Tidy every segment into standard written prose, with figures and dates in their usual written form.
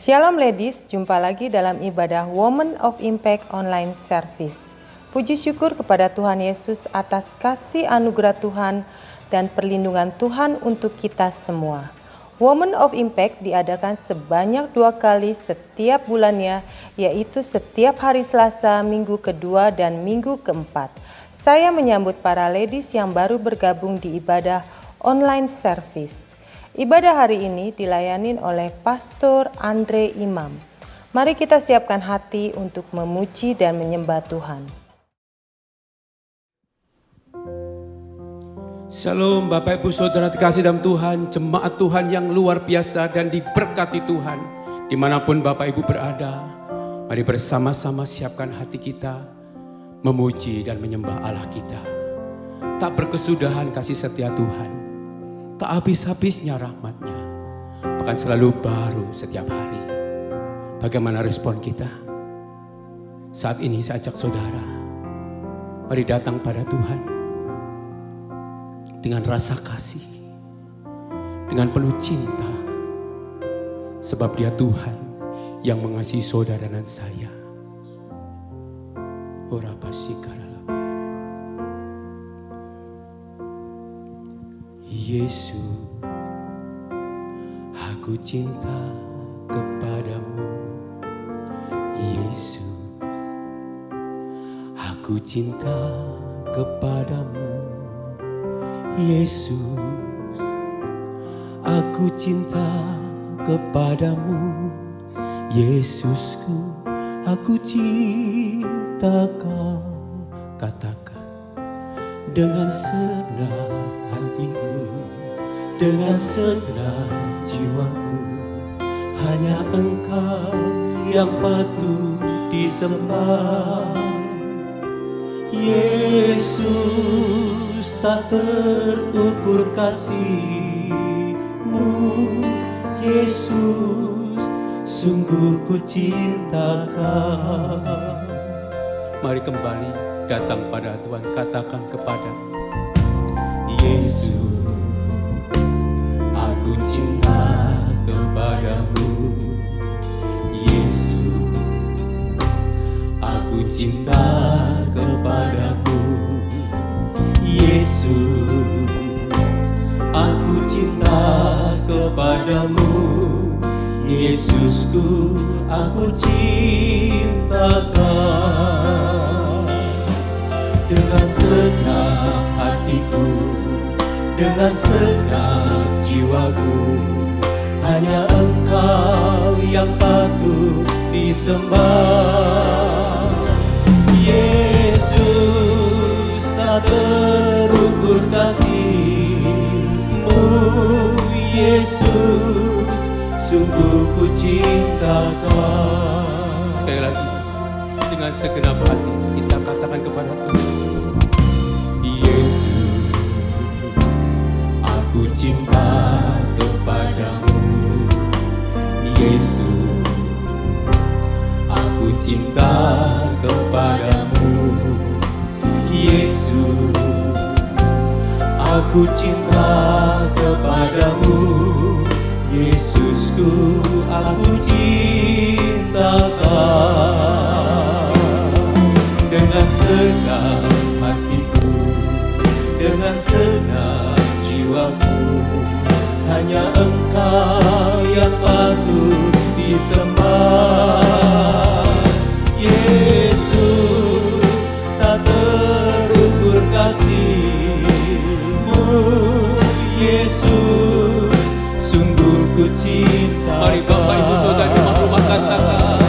Shalom ladies, jumpa lagi dalam ibadah Women of Impact Online Service. Puji syukur kepada Tuhan Yesus atas kasih anugerah Tuhan dan perlindungan Tuhan untuk kita semua. Women of Impact diadakan sebanyak 2 kali setiap bulannya, yaitu setiap hari Selasa, minggu kedua dan minggu keempat. Saya menyambut para ladies yang baru bergabung di ibadah online service. Ibadah hari ini dilayani oleh Pastor Andre Imam. Mari kita siapkan hati untuk memuji dan menyembah Tuhan. Shalom Bapak Ibu Saudara terkasih dalam Tuhan, jemaat Tuhan yang luar biasa dan diberkati Tuhan. Dimanapun Bapak Ibu berada, mari bersama-sama siapkan hati kita memuji dan menyembah Allah kita. Tak berkesudahan kasih setia Tuhan, tak habis-habisnya rahmat-Nya, bahkan selalu baru setiap hari. Bagaimana respon kita? Saat ini saya ajak saudara, mari datang pada Tuhan dengan rasa kasih, dengan penuh cinta, sebab Dia Tuhan yang mengasihi saudara dan saya. Yesus, aku cinta kepadamu. Yesus, aku cinta kepadamu. Yesus, aku cinta kepadamu. Yesusku, aku cinta Kau. Katakan dengan segenap hatiku, dengan segenap jiwaku, hanya Engkau yang patut disembah. Yesus, tak terukur kasih-Mu. Yesus, sungguh ku cinta Kau. Mari kembali datang pada Tuhan, katakan kepada Yesus, aku cinta kepadamu. Yesus, aku cinta kepadamu. Yesus, aku cinta kepadamu. Yesusku, aku cinta Kau. Dengan segenap hatiku, dengan segenap jiwaku, hanya Engkau yang patut disembah. Yesus, tak terukur kasih-Mu. Yesus, sungguh ku cinta Kau. Sekali lagi, dengan segenap hati kita katakan kepada Tuhan, Yesus, aku cinta kepadamu. Yesus, aku cinta kepadamu. Yesus, aku cinta kepadamu. Yesusku, aku cinta Kau. Dengan segenap hatiku, dengan segenap jiwaku, hanya Engkau yang patut disembah. Yesus, tak terukur kasih-Mu. Yesus, sungguh ku cinta. Mari Bapak Ibu Saudara di rumah katakan,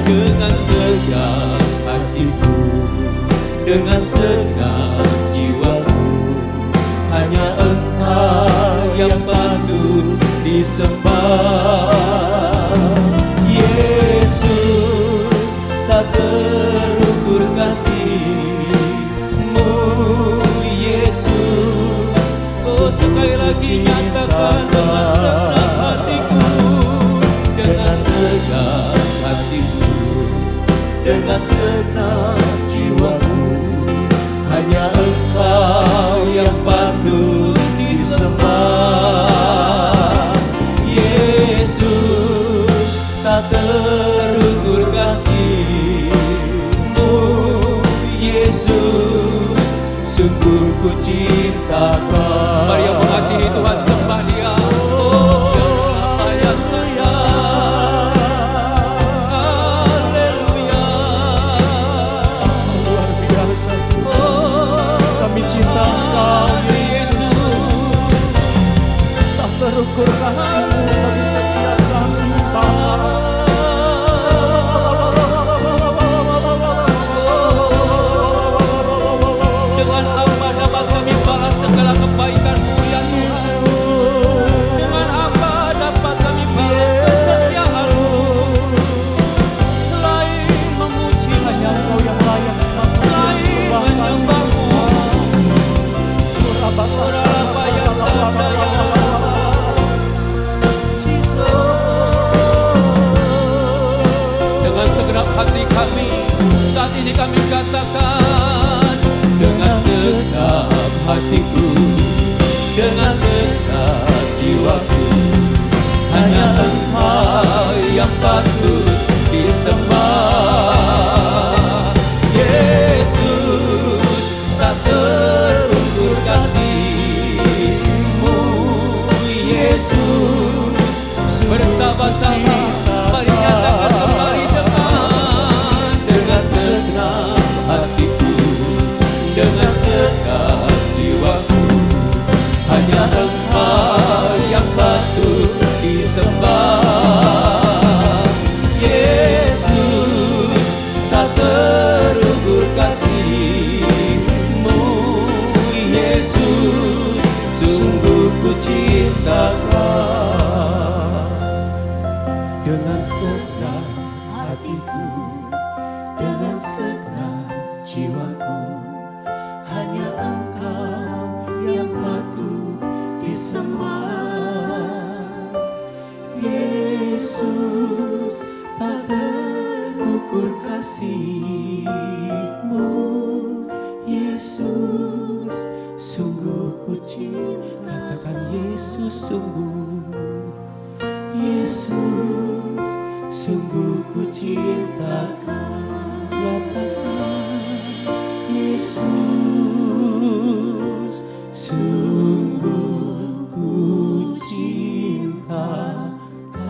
dengan segenap hatiku, dengan segenap jiwaku, hanya Engkau yang patut disembah. Yesus, tak terukur kasih-Mu. Yesus, oh sekali lagi nyatakan dengan segenap hatiku, dengan segenap hatiku, dengan segenap jiwaku, hanya Engkau yang patut disembah. Yesus, tak sungguh ku cinta Kau. Mari yang mengasihi Tuhan sembah Dia. Luar biasa Tuhan, kami cinta Engkau Yesus. Tak terukur kasih-Mu bagi setiap kami Bapa. Dengan apa dapat kami balas segala kebaikan-Mu ya Tuhan? Dengan apa dapat kami balas kesetiaan-Mu? Selain memuji, Hanya Engkau yang layak selain menyembah-Mu. Dengan segenap hati kami, saat ini kami katakan, dengan segenap hatiku, dengan segenap jiwaku, hanya Engkau yang patut disembah. Yesus, tak terukur kasih-Mu. Yesus, bersama-sama mari nyatakan kembali dengan segenap hatiku, dengan segenap jiwaku, hanya Engkau yang patut disembah. Yesus, tak terukur kasih-Mu. Yesus, sungguh ku cinta Kau. Dengan segenap hatiku, dengan segenap jiwaku, hanya Engkau yang patut disembah. Yesus, tak terukur kasih-Mu. Yesus, sungguh ku cinta. Katakan Yesus sungguh. Yesus, sungguh ku cinta Kau. Katakan Yesus, sungguh ku cinta Kau.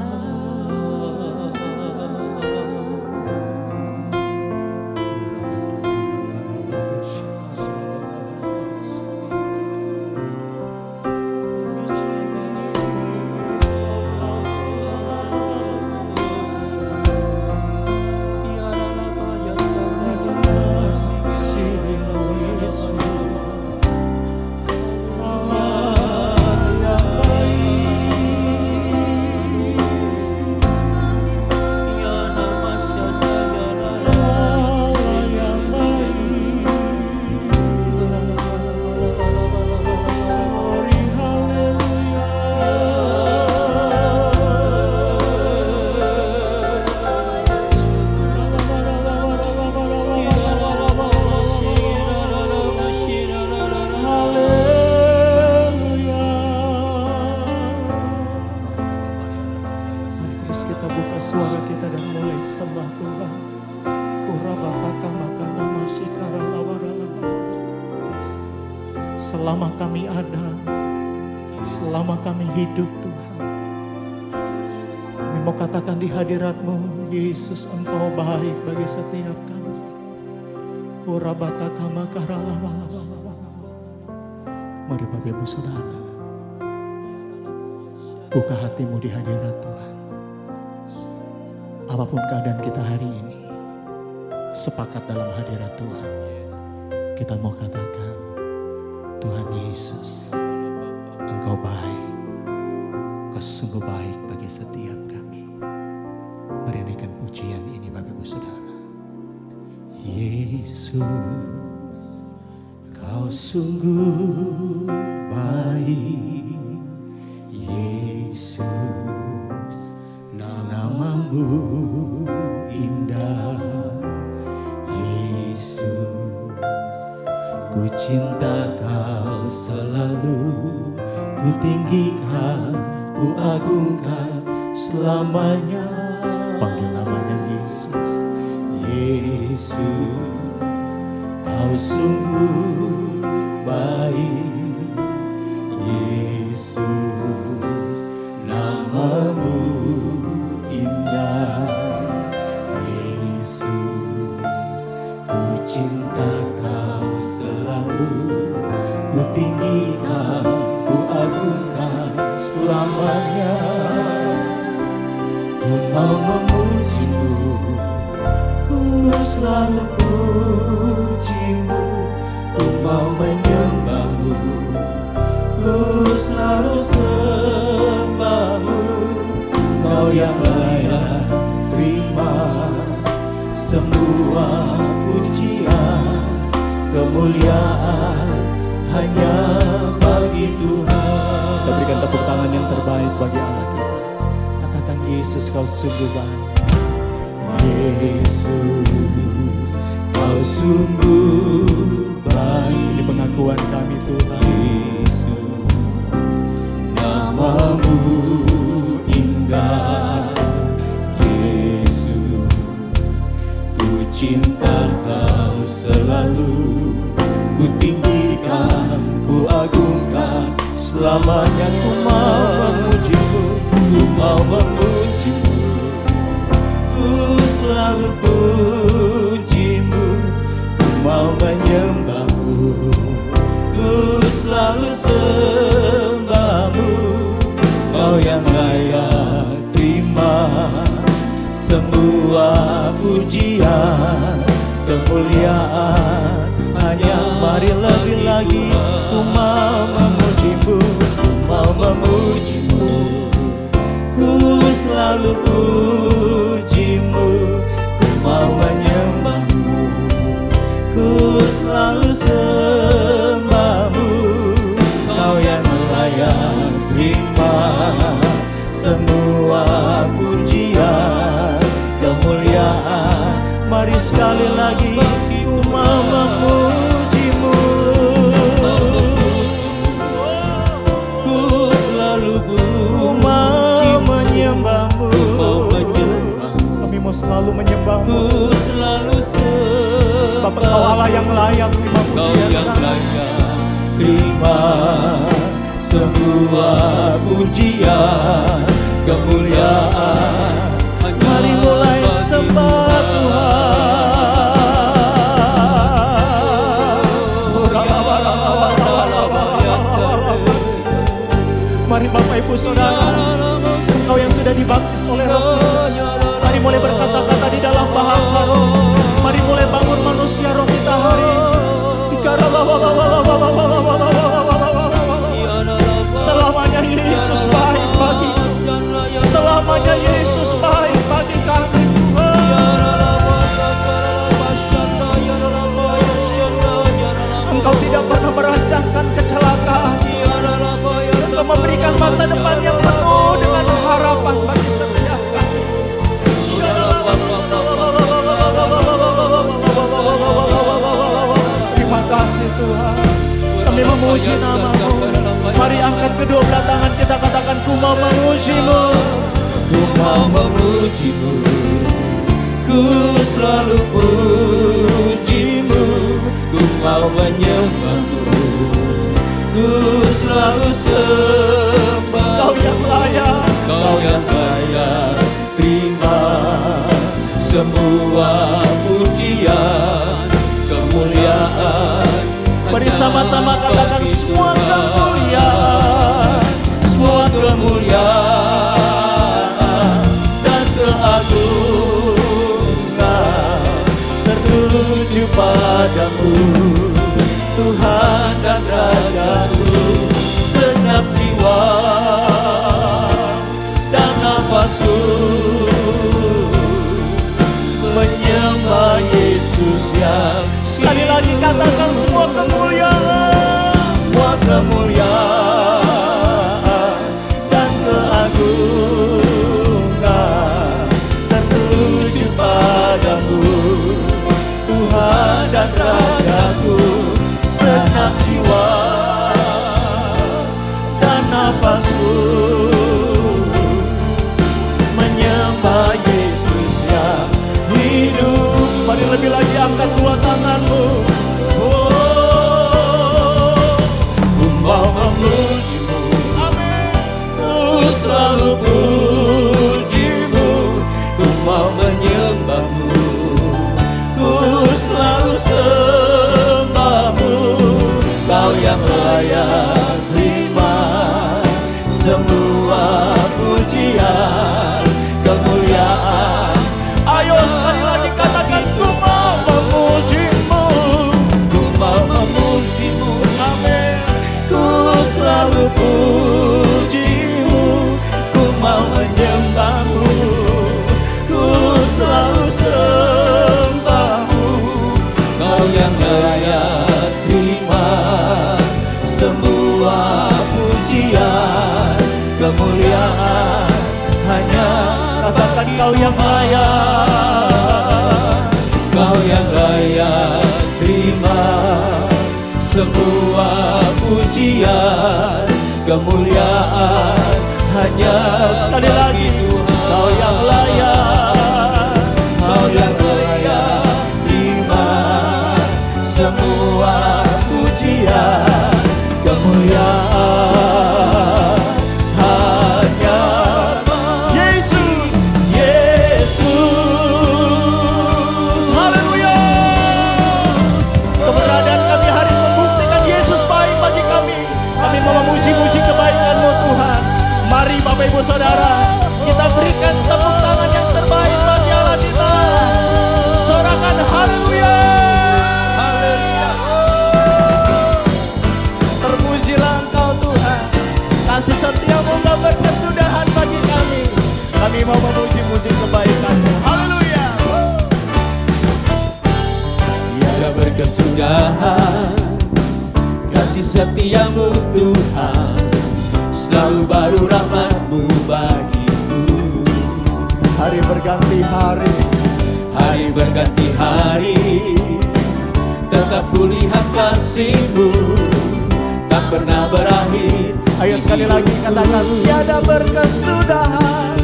Selama kami ada, selama kami hidup Tuhan, kami mau katakan di hadirat-Mu, Yesus, Engkau baik bagi setiap kami. Mari Bapak Ibu Saudara, buka hatimu di hadirat Tuhan. Apapun keadaan kita hari ini, sepakat dalam hadirat Tuhan. Kita mau katakan, Tuhan Yesus, Engkau baik. Engkau sungguh baik bagi setiap kami. Mari naikkan pujian ini Bapak Ibu Saudara. Yesus, Kau sungguh baik. Yesus, nama-Mu indah. Yesus, ku cinta Kau selalu, ku tinggikan, ku agungkan selamanya. Panggil namanya Yesus. Yesus, Kau sungguh ku selalu sembahmu, Kau yang layak terima semua pujian, kemuliaan hanya bagi Tuhan. Kita berikan tepuk tangan yang terbaik bagi Allah kita. Katakan, Yesus Kau sungguh baik. Yesus Kau sungguh baik. Ini pengakuan kami Tuhan. Yesus namamu indah. Yesus ku cinta Kau selalu, ku tinggikan, ku agungkan, selamanya ku mau memujimu, ku mau memujimu, ku selalu pujimu, ku mau menyembahmu, ku selalu sembahmu, Kau yang layak terima semua pujian, kemuliaan hanya mari lebih lagi. Ku mau memujimu, ku mau memujimu, ku selalu pujimu, ku mau menyembahmu, ku selalu sembahmu, Kau yang layak terima semua pujian, kemuliaan. Mari sekali lagi, ku mau memujimu, ku selalu ku mau menyembahmu, kami mau selalu menyembahmu, sebab Engkau Allah yang layak terima pujian kami. Terima semua pujian, kemuliaan. Mari mulai sembah Tuhan. Mari Bapak Ibu Saudara, Engkau yang sudah dibaptis oleh Roh Kudus, mari mulai berkata-kata di dalam bahasa roh. Mari mulai bangun manusia roh kita hari ini. Selamanya Yesus baik bagi, selamanya Yesus baik bagi kami Tuhan. Engkau tidak pernah merancangkan kecelakaan, Engkau memberikan masa depan yang penuh dengan harapan bagi setiap kami. Terima kasih Tuhan, kami memuji nama-Mu. Mari angkat kedua belah tangan kita, katakan, ku mau memujimu, ku mau memujimu, ku selalu pujimu, ku mau menyembahmu, ku selalu sembah. Kau yang layak, Kau yang layak terima semua pujian, kemuliaan. Mari sama-sama katakan, semua kemuliaan, semua kemuliaan dan keagungan tertuju padamu, Tuhan dan Raja-Ku. Segenap jiwa dan nafasku menyembah Yesus yang. Sekali lagi katakan, semua kemuliaan, semua kemuliaan dan keagungan tertuju padamu, Tuhan dan Raja-Ku. Kau yang layak, Kau yang layak terima semua pujian, kemuliaan hanya sekali lagi. Kau yang layak, Kau yang layak terima semua pujian, kemuliaan hanya Yesus. Yesus. Haleluya. Keberadaan kami hari ini membuktikan Yesus baik bagi kami. Kami mau memuji-muji kebaikan-Mu Tuhan. Mari Bapak Ibu Saudara, kita berikan tepuk tangan yang terbaik bagi Allah kita. Sorakan haleluya. Terpujilah Engkau Tuhan. Kasih setia-Mu gak berkesudahan bagi kami. Kami mau memuji-muji kebaikan-Mu. Haleluya. Tiada berkesudahan kasih setiamu Tuhan, selalu baru rahmat-Mu bagiku. Hari berganti hari, Hari berganti hari, tetap kulihat kasih-Mu, tak pernah berakhir. ayo sekali lagi katakan, tiada berkesudahan.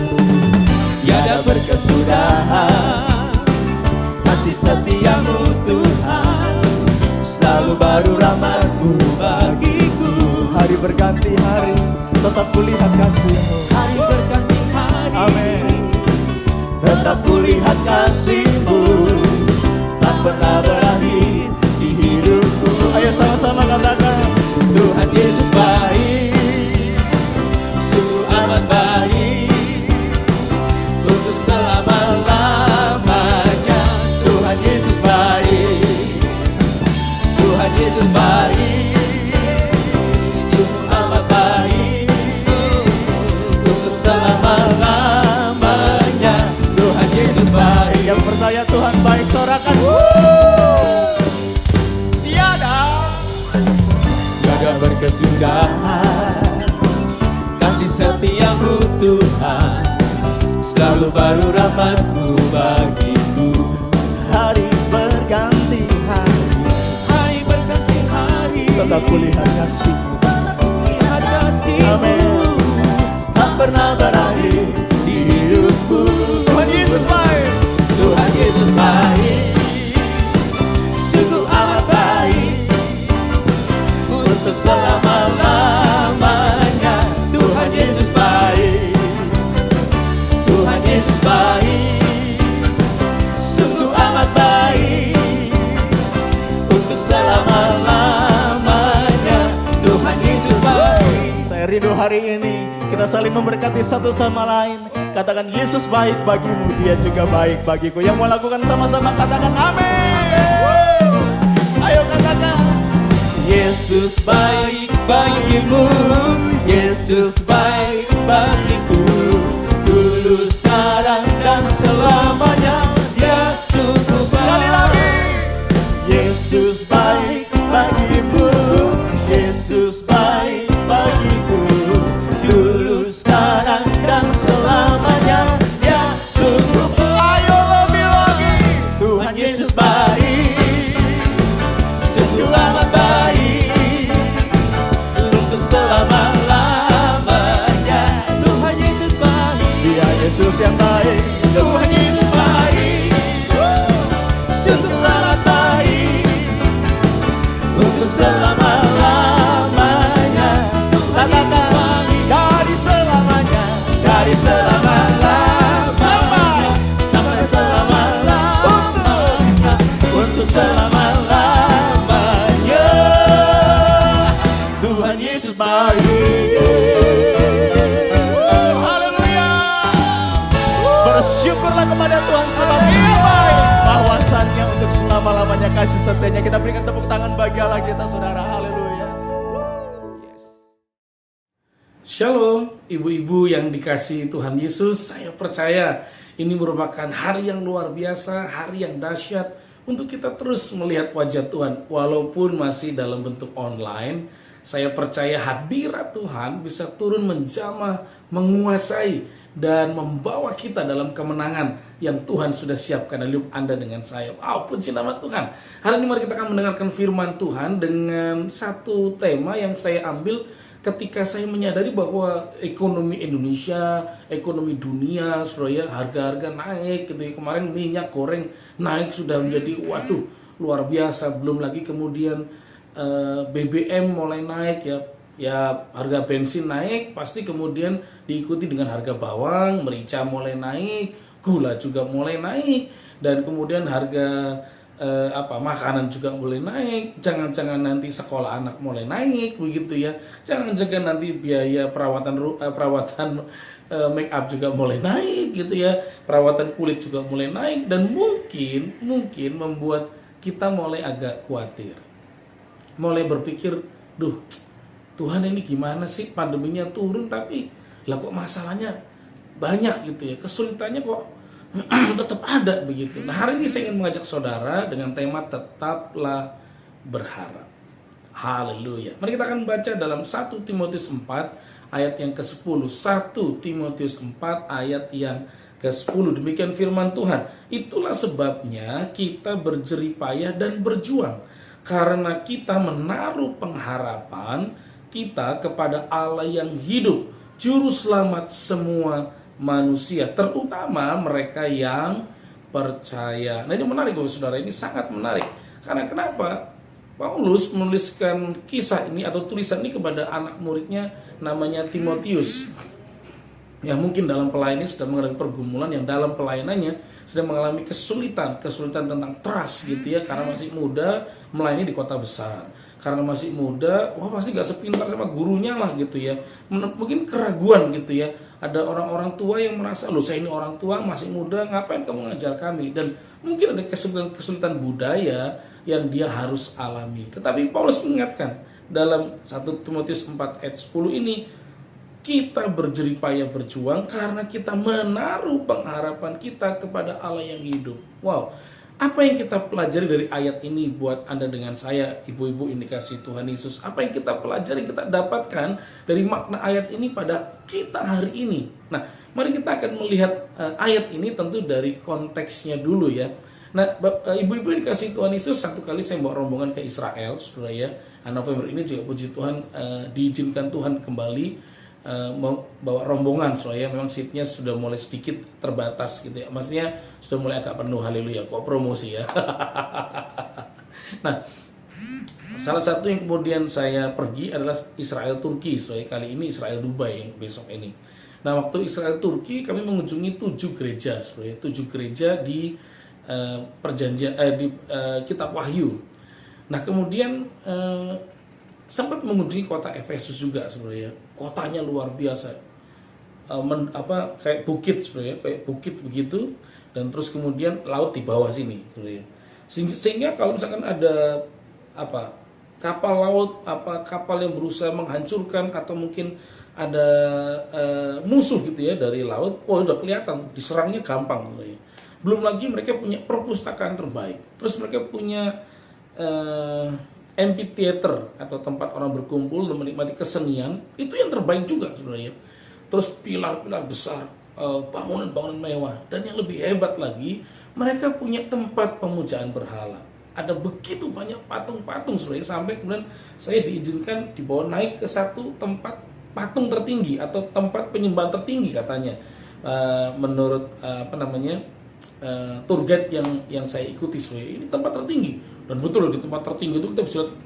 Tiada berkesudahan kasih setiamu Tuhan, selalu baru rahmat-Mu bagiku. Hari berganti hari, tetap kulihat kasih-Mu. Hari berganti hari, Amin. tetap kulihat kasih-Mu, tak pernah berakhir di hidupku. Ayo sama-sama katakan, Tuhan Yesus baik, sungguh amat baik, untuk selama-lamanya. Tuhan Yesus baik, Tuhan Yesus baik, sungguh amat baik, untuk selama-lamanya. Tuhan Yesus baik. yang percaya Tuhan baik, sorakan. Tiada berkesudahan kasih setiamu Tuhan, selalu baru rahmat-Mu bagiku. Hari berganti hari, Hari berganti hari, tetap kulihat kasih-Mu. lihat kasih-Mu, Amin. tak pernah berakhir di hidupku. Tuhan Yesus baik. Tuhan Yesus baik, sungguh amat baik, untuk selama-lamanya. Tuhan Yesus baik, Tuhan Yesus baik, sungguh amat baik, untuk selama-lamanya. Tuhan Yesus baik. Saya rindu hari ini kita saling memberkati satu sama lain. Katakan, Yesus baik bagimu, Dia juga baik bagiku. Yang mau lakukan sama-sama katakan amin. Ayo katakan, Yesus baik bagimu, Yesus baik bagiku, dulu, sekarang, dan selamanya. Dia sungguh sekali baik. lagi. Yesus baik bagimu, Yesus baik bagiku, dulu, sekarang, dan selamanya. Dia sungguh baik. Ayo lebih lagi. Tuhan Yesus baik, sungguh amat baik, untuk selama-lamanya. Tuhan Yesus baik, Dia Yesus yang baik. Tuhan Yesus baik, sungguh amat baik, untuk selama-lamanya. Tuhan Yesus baik, Dari selamanya, dari selama-lamanya, sampai selama-lamanya, untuk selama-lamanya. Tuhan Yesus baik. haleluya. Bersyukurlah kepada Tuhan sebab Dia baik. Bahwasannya untuk selama-lamanya kasih setianya. Kita berikan tepuk tangan bagi Allah kita, saudara. Haleluya. Shalom, ibu-ibu yang dikasihi Tuhan Yesus. Saya percaya ini merupakan hari yang luar biasa, hari yang dahsyat untuk kita terus melihat wajah Tuhan. Walaupun masih dalam bentuk online, saya percaya hadirat Tuhan bisa turun menjamah, menguasai, dan membawa kita dalam kemenangan yang Tuhan sudah siapkan dalam hidup Anda dengan saya. Wow, puji nama Tuhan. Hari ini mari kita akan mendengarkan firman Tuhan dengan satu tema yang saya ambil ketika saya menyadari bahwa ekonomi Indonesia, ekonomi dunia, saudara, harga-harga naik gitu ya. Kemarin minyak goreng naik sudah menjadi waduh luar biasa. Belum lagi kemudian BBM mulai naik ya harga bensin naik, pasti kemudian diikuti dengan harga bawang, merica mulai naik, gula juga mulai naik, dan kemudian harga makanan juga mulai naik. Jangan-jangan nanti sekolah anak mulai naik begitu ya. Jangan-jangan nanti biaya perawatan make up juga mulai naik gitu ya. Perawatan kulit juga mulai naik, dan mungkin membuat kita mulai agak khawatir. Mulai berpikir, Tuhan ini gimana sih, pandeminya turun tapi lah kok masalahnya banyak gitu ya, kesulitannya kok tetap ada begitu. Nah, hari ini saya ingin mengajak saudara dengan tema tetaplah berharap. Haleluya. Mari kita akan baca dalam 1 Timotius 4 ayat yang ke-10. 1 Timotius 4 ayat yang ke-10. Demikian firman Tuhan. Itulah sebabnya kita berjerih payah dan berjuang, karena kita menaruh pengharapan kita kepada Allah yang hidup, juru selamat semua manusia, terutama mereka yang percaya. Nah, ini menarik Bapak Saudara, ini sangat menarik. Karena kenapa? Paulus menuliskan kisah ini atau tulisan ini kepada anak muridnya namanya Timotius. Yang mungkin dalam pelayanannya sedang mengalami pergumulan, yang dalam pelayanannya sedang mengalami kesulitan tentang trust gitu ya, karena masih muda melayani di kota besar. Karena masih muda, wah pasti gak sepintar sama gurunya lah gitu ya. Mungkin keraguan gitu ya. Ada orang-orang tua yang merasa, loh saya ini orang tua masih muda, ngapain kamu ngajar kami? Dan mungkin ada kesulitan budaya yang dia harus alami. Tetapi Paulus mengingatkan dalam 1 Timotius 4 ayat 10 ini, kita berjerih payah berjuang karena kita menaruh pengharapan kita kepada Allah yang hidup. Wow, apa yang kita pelajari dari ayat ini buat Anda dengan saya, ibu-ibu indikasi Tuhan Yesus? Apa yang kita pelajari, kita dapatkan dari makna ayat ini pada kita hari ini? Nah, mari kita akan melihat ayat ini tentu dari konteksnya dulu ya. Nah, ibu-ibu indikasi Tuhan Yesus, satu kali saya bawa rombongan ke Israel, saudara ya. November ini juga puji Tuhan diizinkan Tuhan kembali bawa rombongan, soalnya memang seatnya sudah mulai sedikit terbatas gitu ya, maksudnya sudah mulai agak penuh. Haleluya, kok promosi ya. Nah, salah satu yang kemudian saya pergi adalah Israel Turki, soalnya kali ini Israel Dubai yang besok ini. Nah, waktu Israel Turki kami mengunjungi 7 gereja, soalnya 7 gereja di perjanjian di Kitab Wahyu. Nah, kemudian sempat mengunjungi kota Efesus juga sebenarnya. Kotanya luar biasa, kayak bukit sebenarnya, kayak bukit begitu, dan terus kemudian laut di bawah sini sebenarnya. Sehingga kalau misalkan ada kapal laut, kapal yang berusaha menghancurkan atau mungkin ada musuh gitu ya dari laut, udah kelihatan diserangnya gampang sebenarnya. Belum lagi mereka punya perpustakaan terbaik, terus mereka punya amphitheater atau tempat orang berkumpul dan menikmati kesenian, itu yang terbaik juga sebenarnya. Terus pilar-pilar besar, bangunan-bangunan mewah, dan yang lebih hebat lagi, mereka punya tempat pemujaan berhala. Ada begitu banyak patung-patung sebenarnya, sampai kemudian saya diizinkan dibawa naik ke satu tempat patung tertinggi atau tempat penyembahan tertinggi katanya, menurut tour guide yang saya ikuti sebenarnya. Ini tempat tertinggi. Dan betul di tempat tertinggi itu kita bisa lihat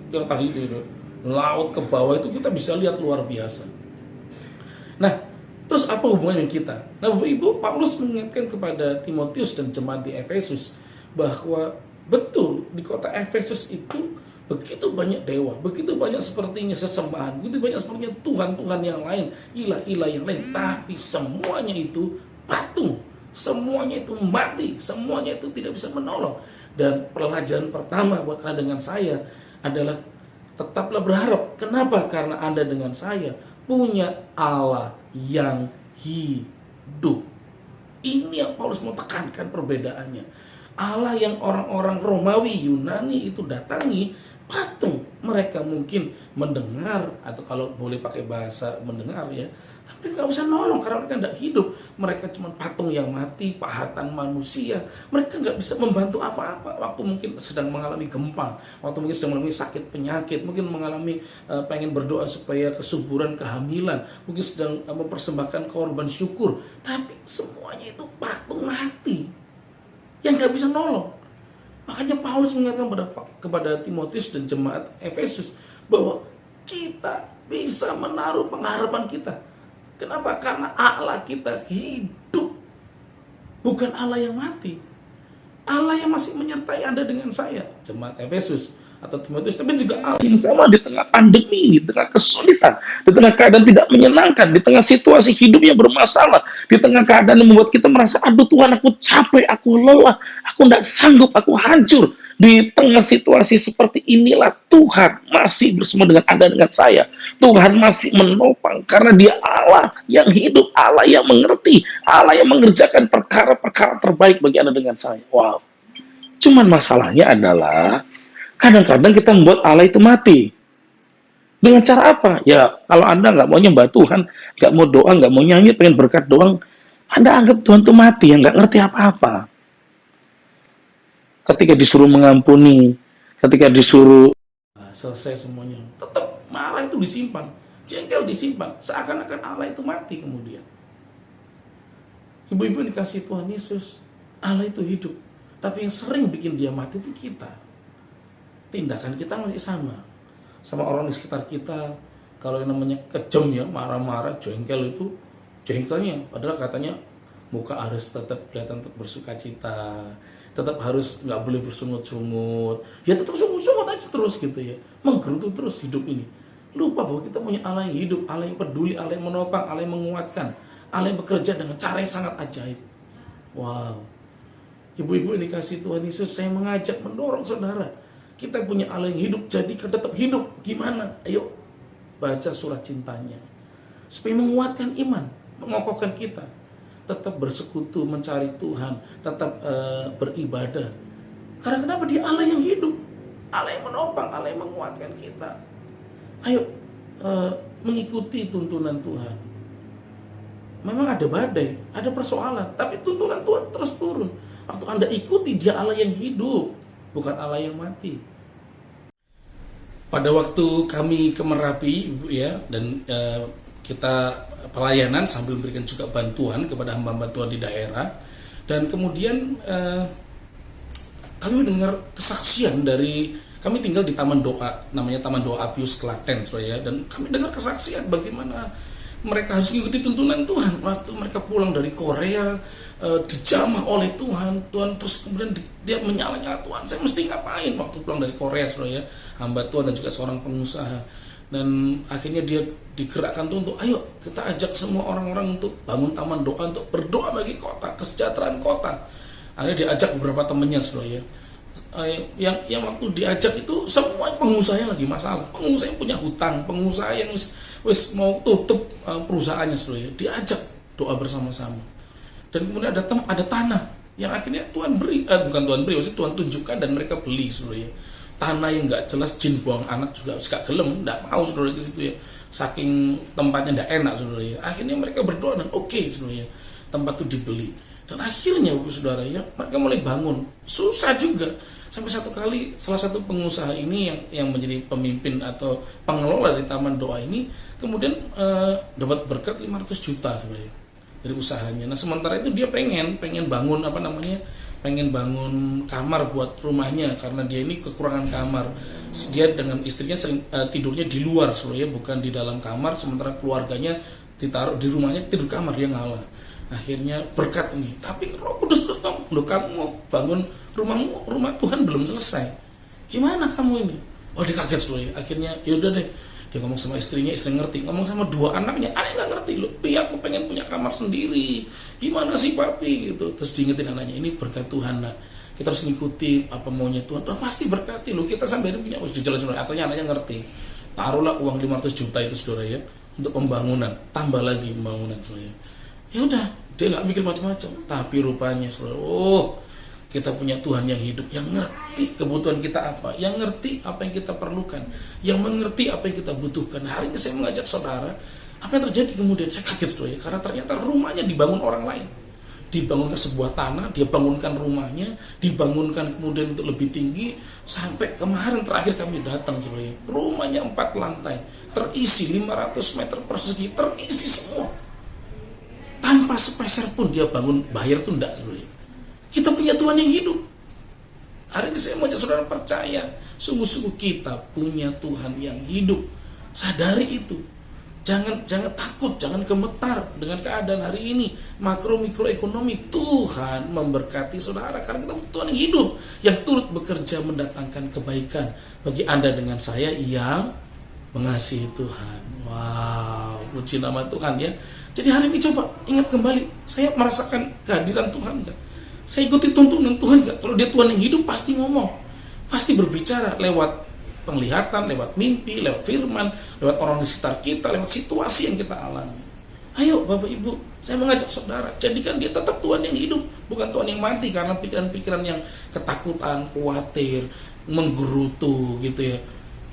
yang tadi itu laut ke bawah, itu kita bisa lihat luar biasa. Nah, terus apa hubungannya kita? Nah, Bapak Ibu, Paulus mengingatkan kepada Timotius dan jemaat di Efesus bahwa betul di kota Efesus itu begitu banyak dewa, begitu banyak sepertinya sesembahan, begitu banyak sepertinya Tuhan-Tuhan yang lain, ilah-ilah yang lain, tapi semuanya itu patung, semuanya itu mati, semuanya itu tidak bisa menolong. Dan pelajaran pertama buat Anda dengan saya adalah tetaplah berharap. Kenapa? Karena Anda dengan saya punya Allah yang hidup. Ini yang Paulus mau tekankan perbedaannya. Allah yang orang-orang Romawi, Yunani itu datangi patung. Mereka mungkin mendengar, atau kalau boleh pakai bahasa mendengar ya, tapi nggak bisa nolong karena mereka tidak hidup. Mereka cuma patung yang mati, pahatan manusia. Mereka nggak bisa membantu apa-apa. Waktu mungkin sedang mengalami gempa, waktu mungkin sedang mengalami sakit penyakit, mungkin mengalami pengen berdoa supaya kesuburan kehamilan, mungkin sedang mempersembahkan korban syukur. Tapi semuanya itu patung mati yang nggak bisa nolong. Makanya Paulus mengatakan kepada Timotius dan jemaat Efesus bahwa kita bisa menaruh pengharapan kita. Kenapa? Karena Allah kita hidup, bukan Allah yang mati. Allah yang masih menyertai Anda dengan saya, jemaat Efesus atau Timotius, tapi juga Allah yang sama di tengah pandemi, di tengah kesulitan, di tengah keadaan tidak menyenangkan, di tengah situasi hidup yang bermasalah, di tengah keadaan yang membuat kita merasa, aduh Tuhan, aku capek, aku lelah, aku tidak sanggup, aku hancur. Di tengah situasi seperti inilah Tuhan masih bersama dengan Anda, dengan saya. Tuhan masih menopang karena Dia Allah yang hidup, Allah yang mengerti, Allah yang mengerjakan perkara-perkara terbaik bagi Anda dengan saya. Wow. Cuman masalahnya adalah kadang-kadang kita membuat Allah itu mati. Dengan cara apa? Ya, kalau Anda nggak mau nyembah Tuhan, nggak mau doa, nggak mau nyanyi, pengen berkat doang, Anda anggap Tuhan itu mati, yang nggak ngerti apa-apa. Ketika disuruh mengampuni, ketika disuruh selesai semuanya, tetap marah itu disimpan, jengkel disimpan, seakan-akan Allah itu mati kemudian. Ibu-ibu dikasih Tuhan Yesus, Allah itu hidup, tapi yang sering bikin Dia mati itu kita. Tindakan kita masih sama orang di sekitar kita. Kalau yang namanya kejam ya, marah-marah, jengkel itu, jengkelnya padahal katanya muka harus tetap kelihatan bersuka cita, tetap harus nggak boleh bersungut-sungut, ya tetap sungut-sungut aja terus gitu ya, menggerutu terus hidup ini. Lupa bahwa kita punya Allah yang hidup, Allah yang peduli, Allah yang menopang, Allah yang menguatkan, Allah yang bekerja dengan cara yang sangat ajaib. Wow. Ibu-ibu yang dikasih Tuhan Yesus, saya mengajak, mendorong saudara, kita punya Allah yang hidup, jadikan tetap hidup. Gimana? Ayo baca surat cintanya supaya menguatkan iman, mengokohkan kita, tetap bersekutu, mencari Tuhan, tetap beribadah. Karena kenapa? Dia Allah yang hidup, Allah yang menopang, Allah yang menguatkan kita. Ayo mengikuti tuntunan Tuhan. Memang ada badai, ada persoalan, tapi tuntunan Tuhan terus turun. Waktu Anda ikuti, Dia Allah yang hidup, bukan Allah yang mati. Pada waktu kami ke Merapi, Ibu ya, dan kita pelayanan sambil memberikan juga bantuan kepada hamba-hamba Tuhan di daerah, dan kemudian kami mendengar kesaksian dari, kami tinggal di Taman Doa, namanya Taman Doa Pius Klaten, ya, dan kami dengar kesaksian bagaimana mereka harus mengikuti tuntunan Tuhan. Waktu mereka pulang dari Korea, dijamah oleh Tuhan, terus kemudian dia menyala-nyala Tuhan, saya mesti ngapain waktu pulang dari Korea, ya, hamba Tuhan dan juga seorang pengusaha. Dan akhirnya dia digerakkan tuh untuk, ayo kita ajak semua orang-orang untuk bangun taman doa, untuk berdoa bagi kota, kesejahteraan kota. Akhirnya diajak beberapa temannya, ya. Yang waktu diajak itu semua pengusahanya lagi masalah, pengusaha yang punya hutang, pengusaha yang wis mau tutup perusahaannya, ya. Diajak doa bersama-sama. Dan kemudian ada tanah yang akhirnya Tuhan beri, bukan Tuhan beri, maksudnya Tuhan tunjukkan dan mereka beli, ya. Tanah yang nggak jelas, jin buang anak juga gak gelem, nggak mau, saudara, ke situ ya. Saking tempatnya nggak enak, saudara ya. Akhirnya mereka berdoa dan oke, saudara ya, tempat itu dibeli. Dan akhirnya, saudara ya, mereka mulai bangun. Susah juga. Sampai satu kali salah satu pengusaha ini yang menjadi pemimpin atau pengelola dari Taman Doa ini kemudian dapat berkat 500 juta, saudara ya, dari usahanya. Nah sementara itu dia pengen bangun pengen bangun kamar buat rumahnya karena dia ini kekurangan kamar. Dia dengan istrinya sering tidurnya di luar, ya, bukan di dalam kamar, sementara keluarganya ditaruh di rumahnya, tidur kamar, dia ngalah. Akhirnya berkat ini. Tapi Roh Kudus bilang, "Loh, kamu mau bangun rumah Tuhan belum selesai. Gimana kamu ini?" Oh, dia kaget, ya. Akhirnya yaudah deh. Dia ngomong sama istrinya, istri ngerti. Ngomong sama dua anaknya, anaknya nggak ngerti loh. Pi, aku pengen punya kamar sendiri. Gimana sih papi gitu. Terus diingetin anaknya, ini berkat Tuhan nak. Kita harus ngikuti apa maunya Tuhan. Tuhan pasti berkati loh. Kita sampai ini punya, harus dijelasin. Akhirnya anaknya ngerti. Taruhlah uang 500 juta itu, saudara ya, untuk pembangunan. Tambah lagi pembangunan, saudara ya. Ya udah, dia nggak mikir macam-macam. Tapi rupanya, saudara, kita punya Tuhan yang hidup, yang ngerti. ngerti kebutuhan kita apa, yang ngerti apa yang kita perlukan, yang mengerti apa yang kita butuhkan. Hari ini saya mengajak saudara, apa yang terjadi kemudian? Saya kaget saudara, karena ternyata rumahnya dibangun orang lain. Dibangunkan sebuah tanah, dia bangunkan rumahnya, dibangunkan kemudian untuk lebih tinggi, sampai kemarin terakhir kami datang saudara, rumahnya 4 lantai, terisi 500 meter persegi, terisi semua. Tanpa sepeser pun dia bangun, bayar itu enggak saudara. Kita punya Tuhan yang hidup. Hari ini saya mau ajak saudara percaya, sungguh-sungguh kita punya Tuhan yang hidup. Sadari itu. Jangan takut, jangan gemetar dengan keadaan hari ini. Makro mikroekonomi, Tuhan memberkati saudara karena kita punya Tuhan yang hidup, yang turut bekerja mendatangkan kebaikan bagi Anda dengan saya yang mengasihi Tuhan. Wow, puji nama Tuhan ya. Jadi hari ini coba ingat kembali, saya merasakan kehadiran Tuhan gak? Saya ikuti tuntunan Tuhan gak? Kalau dia Tuhan yang hidup pasti ngomong, pasti berbicara lewat penglihatan, lewat mimpi, lewat firman, lewat orang di sekitar kita, lewat situasi yang kita alami. Ayo Bapak Ibu, saya mengajak saudara, jadikan dia tetap Tuhan yang hidup, bukan Tuhan yang mati karena pikiran-pikiran yang ketakutan, khawatir, menggerutu gitu ya.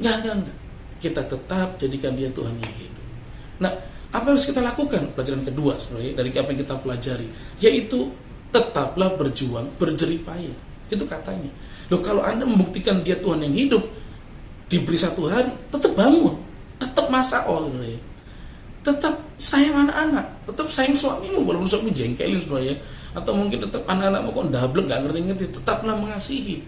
Enggak. Kita tetap jadikan dia Tuhan yang hidup. Nah, apa yang harus kita lakukan? Pelajaran kedua sebenarnya dari apa yang kita pelajari, yaitu tetaplah berjuang, berjerih payah. Itu katanya. Loh, kalau Anda membuktikan dia Tuhan yang hidup, diberi 1 hari, tetap bangun, tetap masak sebenarnya, tetap sayang anak-anak, tetap sayang suamimu walaupun suami jengkelin sebenarnya, atau mungkin tetap anak-anakmu kok ndablek nggak ngerti-ngerti, tetaplah mengasihi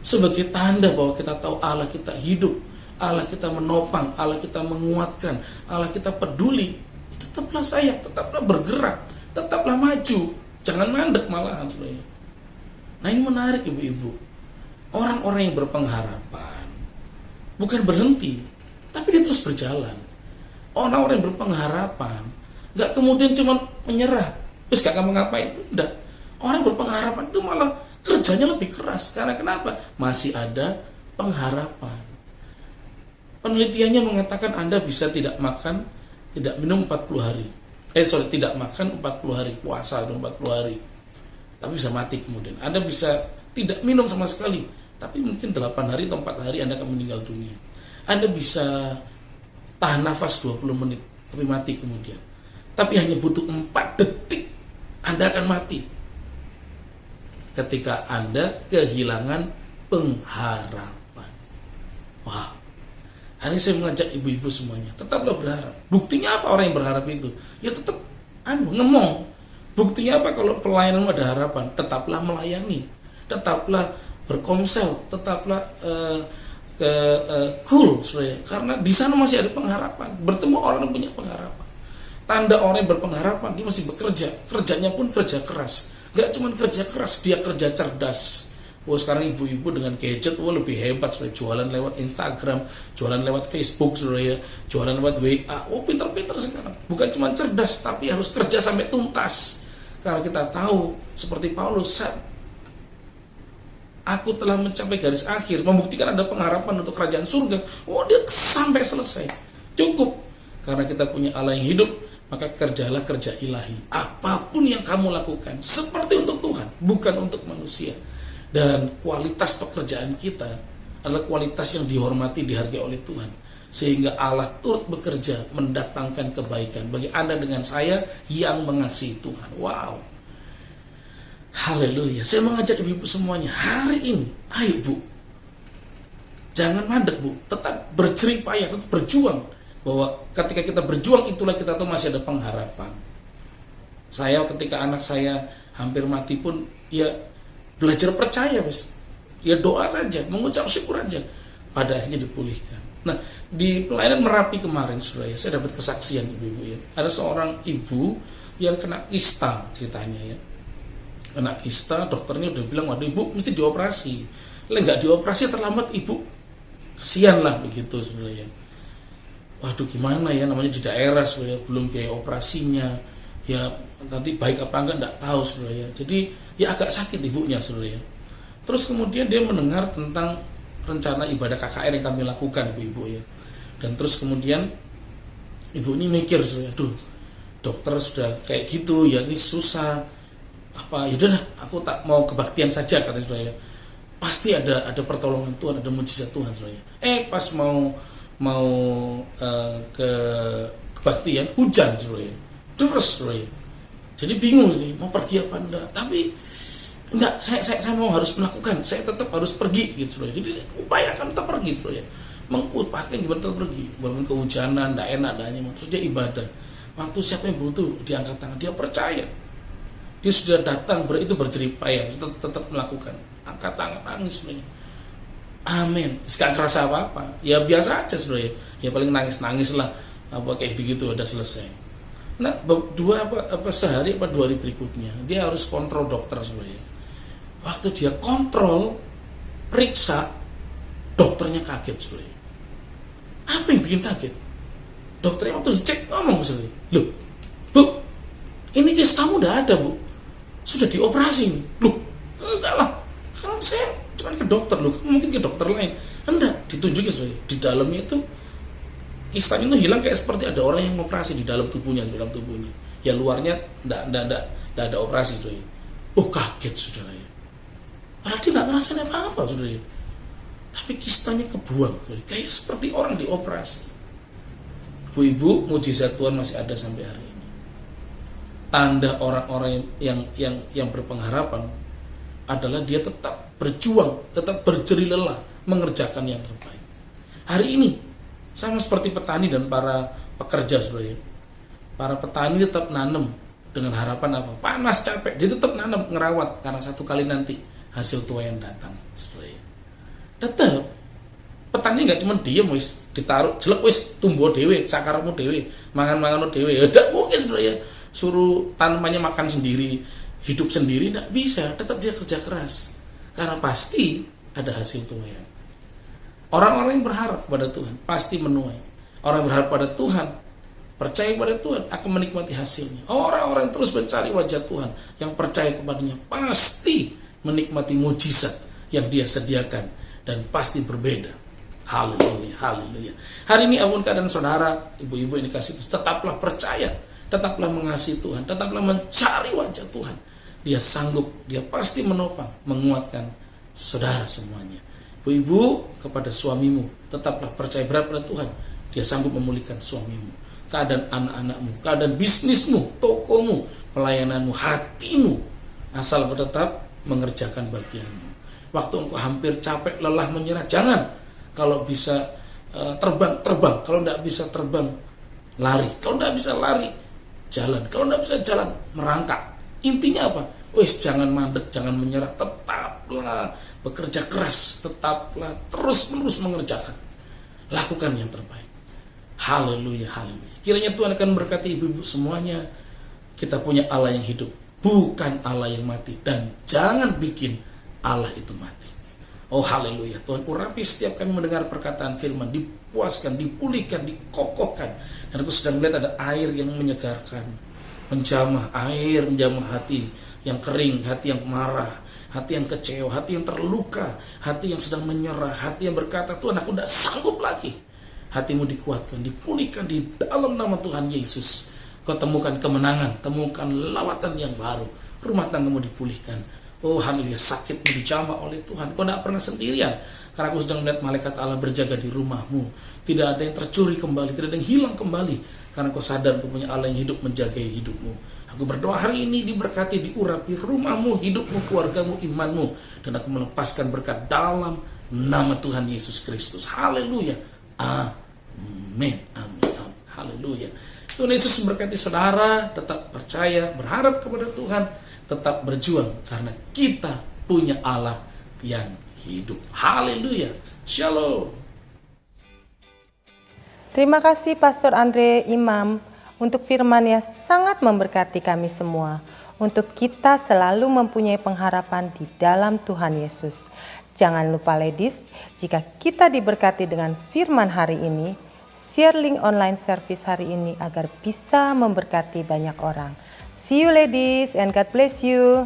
sebagai tanda bahwa kita tahu Allah kita hidup, Allah kita menopang, Allah kita menguatkan, Allah kita peduli. Tetaplah sayang, tetaplah bergerak, tetaplah maju, jangan mandek malahan sebenarnya. Nah ini menarik ibu-ibu, orang-orang yang berpengharapan bukan berhenti, tapi dia terus berjalan. Orang-orang yang berpengharapan gak kemudian cuma menyerah, terus gak kamu ngapain, enggak. Orang yang berpengharapan itu malah kerjanya lebih keras. Karena kenapa? Masih ada pengharapan. Penelitiannya mengatakan Anda bisa tidak makan, tidak minum 40 hari. Tidak makan 40 hari, puasa 40 hari, tapi bisa mati kemudian. Anda bisa tidak minum sama sekali, tapi mungkin 8 hari atau 4 hari Anda akan meninggal dunia. Anda bisa tahan nafas 20 menit, tapi mati kemudian. Tapi hanya butuh 4 detik, Anda akan mati. Ketika Anda kehilangan pengharapan. Wow. Hari ini saya mengajak ibu-ibu semuanya, tetaplah berharap. Buktinya apa orang yang berharap itu? Ya tetap ngemong. Buktinya apa kalau pelayananmu ada harapan? Tetaplah melayani. Tetaplah berkomsel, tetaplah cool sebenarnya, karena di sana masih ada pengharapan. Bertemu orang yang punya pengharapan. Tanda orang yang berpengharapan, dia masih bekerja, kerjanya pun kerja keras. Gak cuma kerja keras, dia kerja cerdas. Sekarang ibu-ibu dengan gadget lebih hebat, sebenarnya. Jualan lewat Instagram, jualan lewat Facebook, sebenarnya. Jualan lewat WA. Pinter-pinter sekarang. Bukan cuma cerdas, tapi harus kerja sampai tuntas. Karena kita tahu seperti Paulus, aku telah mencapai garis akhir, membuktikan ada pengharapan untuk kerajaan surga. Dia sampai selesai. Cukup. Karena kita punya Allah yang hidup, maka kerjalah kerja ilahi. Apapun yang kamu lakukan, seperti untuk Tuhan, bukan untuk manusia. Dan kualitas pekerjaan kita adalah kualitas yang dihormati, dihargai oleh Tuhan. Sehingga Allah turut bekerja mendatangkan kebaikan bagi Anda dengan saya yang mengasihi Tuhan. Wow. Haleluya. Saya mengajak ibu-ibu semuanya hari ini, ayo Bu, jangan mandek Bu, tetap berjerih payah, tetap berjuang. Bahwa ketika kita berjuang, itulah kita tahu masih ada pengharapan. Saya ketika anak saya hampir mati pun, ya belajar percaya Mas. Ya doa saja, mengucap syukur aja, pada akhirnya dipulihkan. Nah, di pelayanan Merapi kemarin saya dapat kesaksian ibu-ibu ya. Ada seorang ibu yang kena kista ceritanya ya. Kena kista, dokternya udah bilang, waduh ibu mesti dioperasi. Kalau nggak dioperasi terlambat ibu, kasihan lah begitu sebenarnya. Waduh gimana ya, namanya di daerah sebenarnya, belum biaya operasinya. Ya nanti baik apa enggak tahu sebenarnya. Jadi ya agak sakit ibunya sebenarnya. Terus kemudian dia mendengar tentang rencana ibadah KKR yang kami lakukan ibu-ibu ya. Dan terus kemudian ibu ini mikir sebenarnya, aduh dokter sudah kayak gitu ya, ini susah. Apa yaudah aku tak mau kebaktian saja katanya saudara ya. pasti ada pertolongan Tuhan, ada mujizat Tuhan, saudara. Pas mau ke kebaktian, hujan, saudara. Terus, saudara. Jadi bingung nih, mau pergi apa enggak. Tapi enggak, saya mau harus melakukan, saya tetap harus pergi gitu, saudara. Jadi upayakan tetap pergi, saudara. Mengupayakan gimana tetap pergi, walaupun kehujanan, enggak enak, terus dia ibadah. Waktu siapa yang butuh, dia angkat tangan, dia percaya. Dia sudah datang, itu berjerih payah, tetap melakukan. Angkat tangan, nangis sebenarnya. Amin. Gak kerasa apa-apa. Ya biasa aja sebenarnya. Ya paling nangis-nangis lah. Apa kayak gitu udah selesai. Nah, sehari 2 hari berikutnya, dia harus kontrol dokter sebenarnya. Waktu dia kontrol, periksa, dokternya kaget sebenarnya. Apa yang bikin kaget? Dokternya waktu dicek ngomong sebenarnya. Loh, Bu, ini kistamu udah ada, Bu. Sudah dioperasi nih. Loh, enggak lah. Kan saya cuma ke dokter, loh. Mungkin ke dokter lain. Enggak, ditunjukin sebenarnya. Di dalamnya itu kistanya itu hilang kayak seperti ada orang yang operasi di dalam tubuhnya. Ya luarnya enggak ada operasi sebenarnya. Oh, kaget saudara ya. Padahal dia enggak ngerasain apa-apa saudara ya. Tapi kistanya kebuang, saudara. Kayak seperti orang dioperasi. Ibu, mujizat Tuhan masih ada sampai hari ini. Tanda orang-orang yang berpengharapan adalah dia tetap berjuang, tetap berjerih lelah mengerjakan yang terbaik. Hari ini sama seperti petani dan para pekerja sebenarnya. Para petani tetap nanam dengan harapan apa? Panas, capek, dia tetap nanam, ngerawat karena satu kali nanti hasil tuai yang datang sebenarnya. Tetap petani nggak cuma diem wis ditaruh jelek wis tumbuh dewe, sakarmu dewe, mangan dewe. Ya tidak mungkin sebenarnya. Suruh tanamannya makan sendiri, hidup sendiri, tidak bisa. Tetap dia kerja keras karena pasti ada hasil tuai. Orang-orang yang berharap pada Tuhan pasti menuai. Orang yang berharap pada Tuhan, percaya pada Tuhan, akan menikmati hasilnya. Orang-orang yang terus mencari wajah Tuhan, yang percaya kepadanya, pasti menikmati mujizat yang dia sediakan dan pasti berbeda. Haleluya, haleluya. Hari ini apapun keadaan saudara, ibu-ibu yang dikasih, tetaplah percaya, tetaplah mengasihi Tuhan, tetaplah mencari wajah Tuhan. Dia sanggup, dia pasti menopang, menguatkan saudara semuanya. Ibu, kepada suamimu, tetaplah percaya berat pada Tuhan. Dia sanggup memulihkan suamimu, keadaan anak-anakmu, keadaan bisnismu, tokomu, pelayananmu, hatimu, asal kau tetap mengerjakan bagianmu. Waktu engkau hampir capek, lelah, menyerah, jangan. Kalau bisa terbang. Kalau tidak bisa terbang, lari. Kalau tidak bisa lari, jalan. Kalau tidak bisa jalan, merangkak. Intinya apa? Wis, jangan mandek, jangan menyerah. Tetaplah bekerja keras, tetaplah terus-menerus mengerjakan. Lakukan yang terbaik. Haleluya, haleluya. Kiranya Tuhan akan berkati ibu-ibu semuanya. Kita punya Allah yang hidup, bukan Allah yang mati. Dan jangan bikin Allah itu mati. Oh haleluya, Tuhan urapi setiap kami mendengar perkataan firman, dipuaskan, dipulihkan, dikokohkan. Dan aku sedang melihat ada air yang menyegarkan, menjamah hati yang kering, hati yang marah, hati yang kecewa, hati yang terluka, hati yang sedang menyerah, hati yang berkata, Tuhan aku tidak sanggup lagi. Hatimu dikuatkan, dipulihkan di dalam nama Tuhan Yesus. Kau temukan kemenangan, temukan lawatan yang baru, rumah tanggamu dipulihkan. Oh haleluya, sakitmu dijamah oleh Tuhan. Kau tidak pernah sendirian, karena aku sedang melihat malaikat Allah berjaga di rumahmu. Tidak ada yang tercuri kembali, tidak ada yang hilang kembali, karena kau sadar kau punya Allah yang hidup menjaga hidupmu. Aku berdoa hari ini diberkati, diurapi rumahmu, hidupmu, keluargamu, imanmu, dan aku melepaskan berkat dalam nama Tuhan Yesus Kristus. Haleluya, amin, amin, amin. Haleluya. Tuhan Yesus memberkati saudara. Tetap percaya, berharap kepada Tuhan, tetap berjuang, karena kita punya Allah yang hidup. Haleluya. Shalom. Terima kasih Pastor Andre Imam untuk firman yang sangat memberkati kami semua. Untuk kita selalu mempunyai pengharapan di dalam Tuhan Yesus. Jangan lupa ladies, jika kita diberkati dengan firman hari ini, share link online service hari ini agar bisa memberkati banyak orang. See you ladies and God bless you.